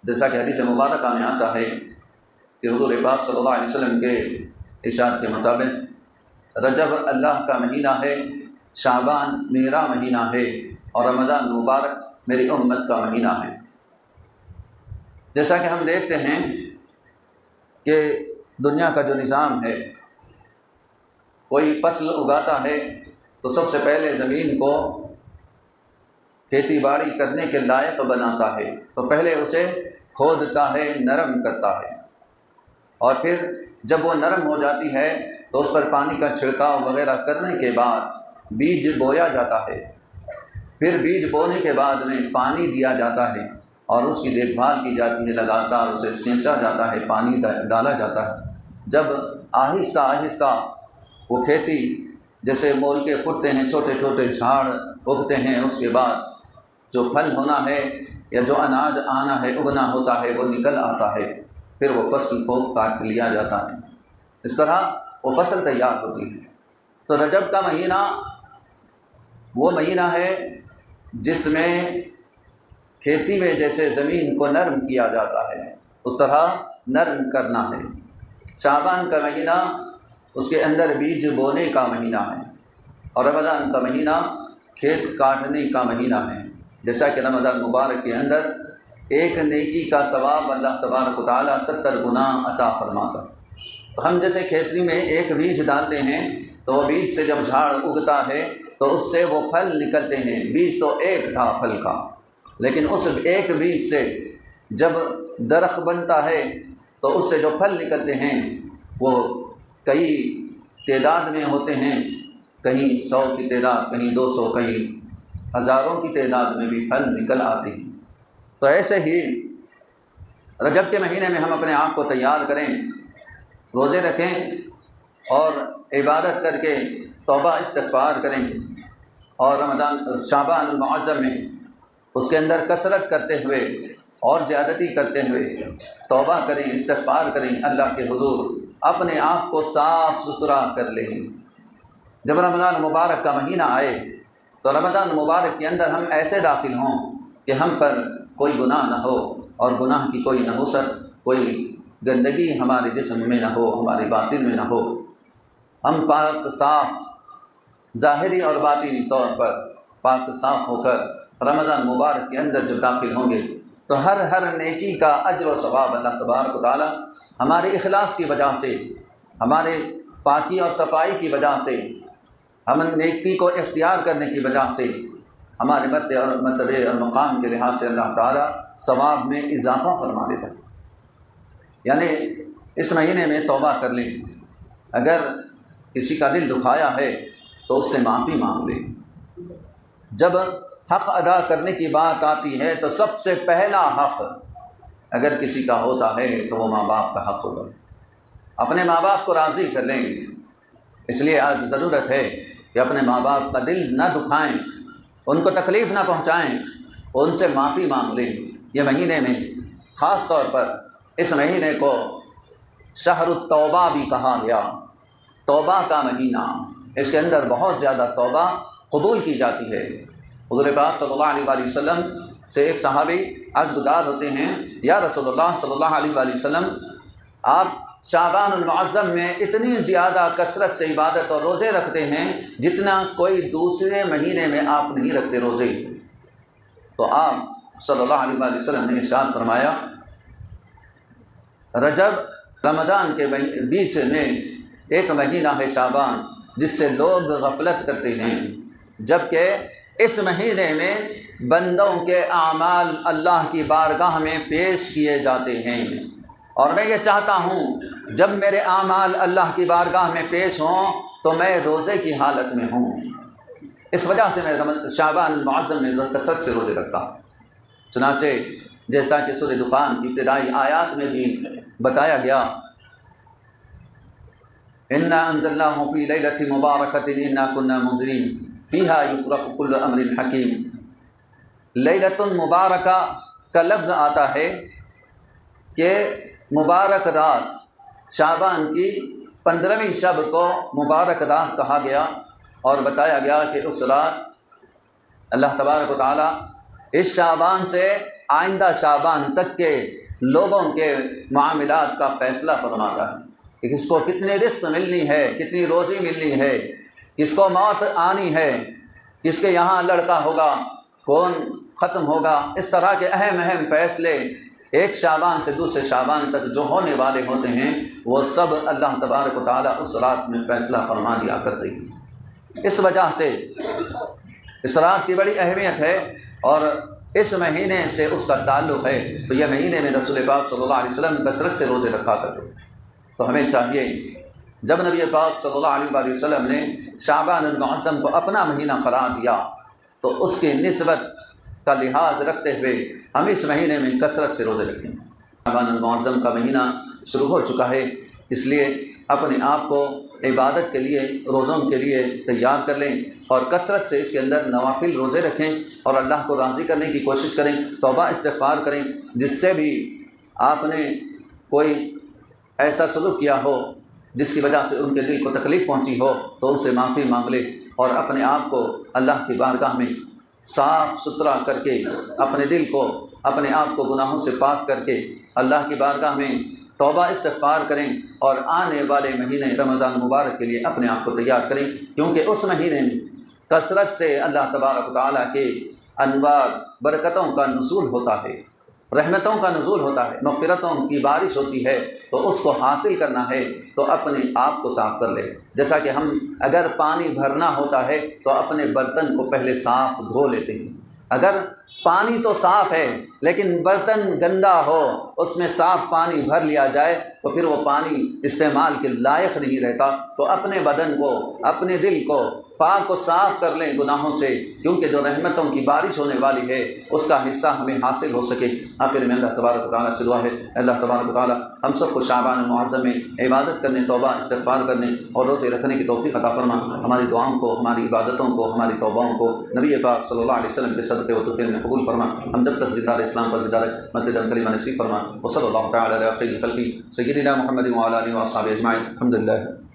جیسا کہ حدیث مبارکہ میں آتا ہے کہ حضور پاک صلی اللہ علیہ وسلم کے ارشاد کے مطابق رجب اللہ کا مہینہ ہے، شعبان میرا مہینہ ہے، اور رمضان مبارک میری امت کا مہینہ ہے۔ جیسا کہ ہم دیکھتے ہیں کہ دنیا کا جو نظام ہے، کوئی فصل اگاتا ہے تو سب سے پہلے زمین کو کھیتی باڑی کرنے کے لائق بناتا ہے، تو پہلے اسے کھودتا ہے، نرم کرتا ہے، اور پھر جب وہ نرم ہو جاتی ہے تو اس پر پانی کا چھڑکاؤ وغیرہ کرنے کے بعد بیج بویا جاتا ہے۔ پھر بیج بونے کے بعد میں پانی دیا جاتا ہے اور اس کی دیکھ بھال کی جاتی ہے، لگاتار اسے سینچا جاتا ہے، پانی ڈالا جاتا ہے۔ جب آہستہ آہستہ وہ کھیتی جیسے مول کے پھٹتے ہیں، چھوٹے چھوٹے جھاڑ اگتے ہیں، اس کے بعد جو پھل ہونا ہے یا جو اناج آنا ہے، اگنا ہوتا ہے، وہ نکل آتا ہے، پھر وہ فصل کو کاٹ لیا جاتا ہے۔ اس طرح وہ فصل تیار ہوتی ہے۔ تو رجب کا مہینہ وہ مہینہ ہے جس میں کھیتی میں جیسے زمین کو نرم کیا جاتا ہے، اس طرح نرم کرنا ہے۔ شعبان کا مہینہ اس کے اندر بیج بونے کا مہینہ ہے، اور رمضان کا مہینہ کھیت کاٹنے کا مہینہ ہے۔ جیسا کہ رمضان مبارک کے اندر ایک نیکی کا ثواب اللہ تبارک و تعالیٰ 70 گنا عطا فرماتا۔ تو ہم جیسے کھیتی میں ایک بیج ڈالتے ہیں تو وہ بیج سے جب جھاڑ اگتا ہے تو اس سے وہ پھل نکلتے ہیں۔ بیج تو ایک تھا پھل کا، لیکن اس ایک بیج سے جب درخت بنتا ہے تو اس سے جو پھل نکلتے ہیں وہ کئی تعداد میں ہوتے ہیں، کہیں 100 کی تعداد، کہیں 200، کہیں ہزاروں کی تعداد میں بھی پھل نکل آتے ہیں۔ تو ایسے ہی رجب کے مہینے میں ہم اپنے آپ کو تیار کریں، روزے رکھیں اور عبادت کر کے توبہ استغفار کریں، اور رمضان شعبان المعظم میں اس کے اندر کثرت کرتے ہوئے اور زیادتی کرتے ہوئے توبہ کریں، استغفار کریں، اللہ کے حضور اپنے آپ کو صاف ستھرا کر لیں۔ جب رمضان مبارک کا مہینہ آئے تو رمضان مبارک کے اندر ہم ایسے داخل ہوں کہ ہم پر کوئی گناہ نہ ہو، اور گناہ کی کوئی نحوست، کوئی گندگی ہمارے جسم میں نہ ہو، ہمارے باطن میں نہ ہو۔ ہم پاک صاف ظاہری اور باطنی طور پر پاک صاف ہو کر رمضان مبارک کے اندر جب داخل ہوں گے تو ہر نیکی کا اجر و ثواب اللہ تبارک و تعالیٰ ہمارے اخلاص کی وجہ سے، ہمارے پاکی اور صفائی کی وجہ سے، ہم نیکی کو اختیار کرنے کی وجہ سے، ہمارے مرتبے اور مقام کے لحاظ سے اللہ تعالیٰ ثواب میں اضافہ فرما دیتا ہے۔ یعنی اس مہینے میں توبہ کر لیں، اگر کسی کا دل دکھایا ہے تو اس سے معافی مانگ لیں۔ جب حق ادا کرنے کی بات آتی ہے تو سب سے پہلا حق اگر کسی کا ہوتا ہے تو وہ ماں باپ کا حق ہوگا۔ اپنے ماں باپ کو راضی کر لیں، اس لیے آج ضرورت ہے کہ اپنے ماں باپ کا دل نہ دکھائیں، ان کو تکلیف نہ پہنچائیں، ان سے معافی مانگ لیں۔ یہ مہینے میں خاص طور پر اس مہینے کو شہر التوبہ بھی کہا گیا، توبہ کا مہینہ۔ اس کے اندر بہت زیادہ توبہ قبول کی جاتی ہے۔ حضور پاک صلی اللہ علیہ وآلہ وسلم سے ایک صحابی عرض گزار ہوتے ہیں، یا رسول اللہ صلی اللہ علیہ وآلہ وسلم، آپ شعبان المعظم میں اتنی زیادہ کثرت سے عبادت اور روزے رکھتے ہیں جتنا کوئی دوسرے مہینے میں آپ نہیں رکھتے روزے۔ تو آپ صلی اللہ علیہ وآلہ وسلم نے ارشاد فرمایا، رجب رمضان کے بیچ میں ایک مہینہ ہے شعبان، جس سے لوگ غفلت کرتے ہیں، جبکہ اس مہینے میں بندوں کے اعمال اللہ کی بارگاہ میں پیش کیے جاتے ہیں، اور میں یہ چاہتا ہوں جب میرے اعمال اللہ کی بارگاہ میں پیش ہوں تو میں روزے کی حالت میں ہوں۔ اس وجہ سے میں شعبان المعظم میں کثرت سے روزے رکھتا ہوں۔ چنانچہ جیسا کہ سورہ دخان کی ابتدائی آیات میں بھی بتایا گیا، اِنَّا أَنزَلْنَاهُ فِي لَيْلَةٍ مُبَارَكَةٍ إِنَّا كُنَّا مُنذِرِينَ فِيهَا يُفْرَقُ كُلُّ أَمْرٍ حَكِيمٍ۔ لیلۃ مبارکہ کا لفظ آتا ہے کہ مبارک رات، شعبان کی 15ویں شب کو مبارک رات کہا گیا، اور بتایا گیا کہ اس رات اللہ تبارک و تعالیٰ اس شعبان سے آئندہ شعبان تک کے لوگوں کے معاملات کا فیصلہ فرماتا ہے کہ کس کو کتنی رزق ملنی ہے، کتنی روزی ملنی ہے، کس کو موت آنی ہے، کس کے یہاں لڑکا ہوگا، کون ختم ہوگا۔ اس طرح کے اہم فیصلے ایک شعبان سے دوسرے شعبان تک جو ہونے والے ہوتے ہیں وہ سب اللہ تبارک و تعالیٰ اس رات میں فیصلہ فرما دیا کرتے ہیں۔ اس وجہ سے اس رات کی بڑی اہمیت ہے اور اس مہینے سے اس کا تعلق ہے۔ تو یہ مہینے میں رسول پاک صلی اللہ علیہ وسلم کثرت سے روزے رکھا کرتے، تو ہمیں چاہیے جب نبی پاک صلی اللہ علیہ وآلہ وسلم نے شعبان المعظم کو اپنا مہینہ قرار دیا تو اس کی نسبت کا لحاظ رکھتے ہوئے ہم اس مہینے میں کثرت سے روزے رکھیں۔ شعبان المعظم کا مہینہ شروع ہو چکا ہے، اس لیے اپنے آپ کو عبادت کے لیے، روزوں کے لیے تیار کر لیں اور کثرت سے اس کے اندر نوافل روزے رکھیں اور اللہ کو راضی کرنے کی کوشش کریں، توبہ استغفار کریں۔ جس سے بھی آپ نے کوئی ایسا سلوک کیا ہو جس کی وجہ سے ان کے دل کو تکلیف پہنچی ہو تو ان سے معافی مانگ لے اور اپنے آپ کو اللہ کی بارگاہ میں صاف ستھرا کر کے، اپنے دل کو، اپنے آپ کو گناہوں سے پاک کر کے اللہ کی بارگاہ میں توبہ استغفار کریں اور آنے والے مہینے رمضان مبارک کے لیے اپنے آپ کو تیار کریں، کیونکہ اس مہینے میں کثرت سے اللہ تبارک و تعالیٰ کے انوار برکتوں کا نزول ہوتا ہے، رحمتوں کا نزول ہوتا ہے، مغفرتوں کی بارش ہوتی ہے۔ تو اس کو حاصل کرنا ہے تو اپنے آپ کو صاف کر لے۔ جیسا کہ ہم اگر پانی بھرنا ہوتا ہے تو اپنے برتن کو پہلے صاف دھو لیتے ہیں۔ اگر پانی تو صاف ہے لیکن برتن گندا ہو، اس میں صاف پانی بھر لیا جائے تو پھر وہ پانی استعمال کے لائق نہیں رہتا۔ تو اپنے بدن کو، اپنے دل کو پاک و صاف کر لیں گناہوں سے، کیونکہ جو رحمتوں کی بارش ہونے والی ہے اس کا حصہ ہمیں حاصل ہو سکے۔ آخر میں اللہ تبارک و تعالیٰ سے دعا ہے، اللہ تبارک و تعالیٰ ہم سب کو شعبان المعظم میں عبادت کرنے، توبہ استغفار کرنے اور روزے رکھنے کی توفیق عطا فرما۔ ہماری دعاؤں کو، ہماری عبادتوں کو، ہماری توباؤں کو نبی پاک صلی اللہ علیہ وسلم کے صدقے و توفیق میں قبول فرما۔ ہم جب تک زندہ اسلام پر زندہ رکھ، مدد کلمہ نصیب فرما۔ وصلی اللہ تعالی علی خیر خلقہ سیدنا محمد وعلی آلہ وصحبہ اجمعین۔ الحمد للہ۔